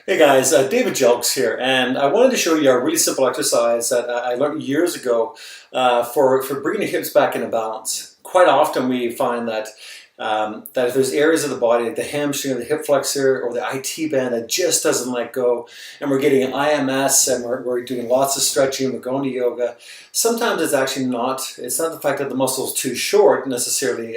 Hey guys, David Jelks here, and I wanted to show you a really simple exercise that I learned years ago for bringing your hips back into balance. Quite often we find that that if there's areas of the body, like the hamstring or the hip flexor or the IT band that just doesn't let go, and we're getting an IMS and we're doing lots of stretching, we're going to yoga, sometimes it's not the fact that the muscle is too short necessarily,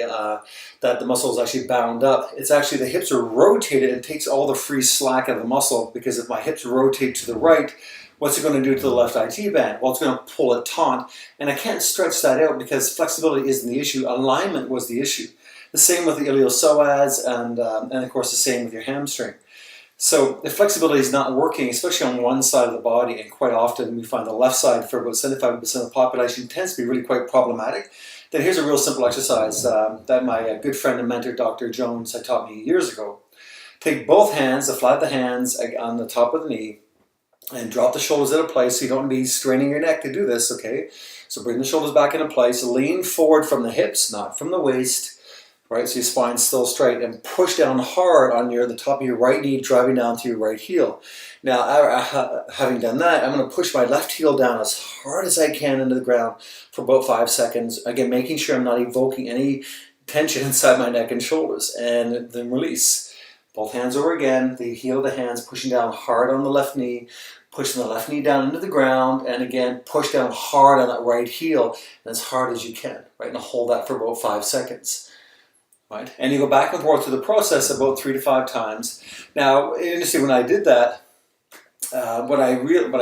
that the muscle is actually bound up. It's actually the hips are rotated and takes all the free slack out of the muscle, because if my hips rotate to the right, what's it going to do to the left IT band? Well, it's going to pull it taut, and I can't stretch that out because flexibility isn't the issue, alignment was the issue. The same with the iliopsoas and of course the same with your hamstring. So if flexibility is not working, especially on one side of the body, and quite often we find the left side for about 75% of the population tends to be really quite problematic, then here's a real simple exercise that my good friend and mentor, Dr. Jones, had taught me years ago. Take both hands, the flat of the hands on the top of the knee, and drop the shoulders into place, so you don't be straining your neck to do this, okay? So bring the shoulders back into place, lean forward from the hips, not from the waist, right? So your spine's still straight, and push down hard on the top of your right knee, driving down to your right heel. Now, having done that, I'm going to push my left heel down as hard as I can into the ground for about 5 seconds. Again, making sure I'm not evoking any tension inside my neck and shoulders, and then release. Both hands over again, the heel of the hands pushing down hard on the left knee, pushing the left knee down into the ground, and again, push down hard on that right heel, and as hard as you can, right? And hold that for about 5 seconds. Right? And you go back and forth through the process about 3 to 5 times. Now, interesting, when I did that, what I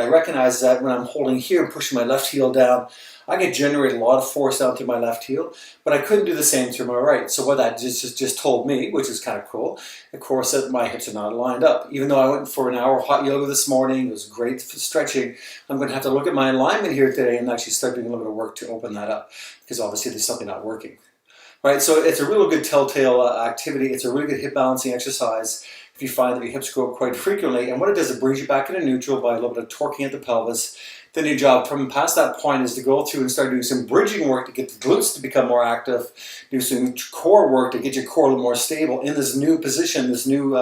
recognize is that when I'm holding here and pushing my left heel down, I can generate a lot of force down through my left heel, but I couldn't do the same through my right. So what that just told me, which is kind of cool, of course, that my hips are not lined up. Even though I went for an hour of hot yoga this morning, it was great for stretching, I'm going to have to look at my alignment here today and actually start doing a little bit of work to open that up, because obviously there's something not working. Right, so it's a real good telltale activity. It's a really good hip balancing exercise if you find that your hips go up quite frequently. And what it does, it brings you back into neutral by a little bit of torquing at the pelvis. Then your job from past that point is to go through and start doing some bridging work to get the glutes to become more active, do some core work to get your core a little more stable in this new position, this new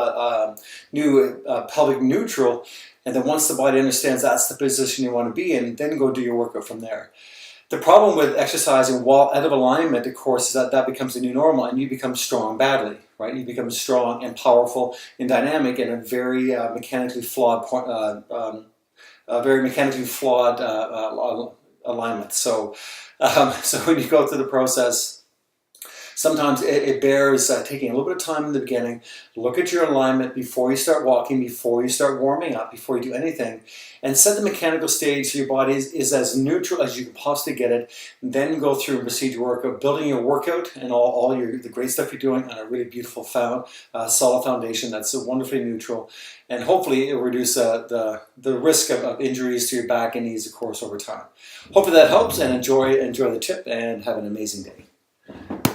pelvic neutral. And then once the body understands that's the position you want to be in, then go do your workout from there. The problem with exercising while out of alignment, of course, is that becomes the new normal, and you become strong badly, right? You become strong and powerful and dynamic in a very mechanically flawed alignment. So when you go through the process, sometimes it bears taking a little bit of time in the beginning. Look at your alignment before you start walking, before you start warming up, before you do anything, and set the mechanical stage so your body is as neutral as you can possibly get it. And then go through and proceed your workout, building your workout and all the great stuff you're doing on a really beautiful solid foundation that's wonderfully neutral, and hopefully it will reduce the risk of injuries to your back and knees, of course, over time. Hopefully that helps, and enjoy the tip, and have an amazing day.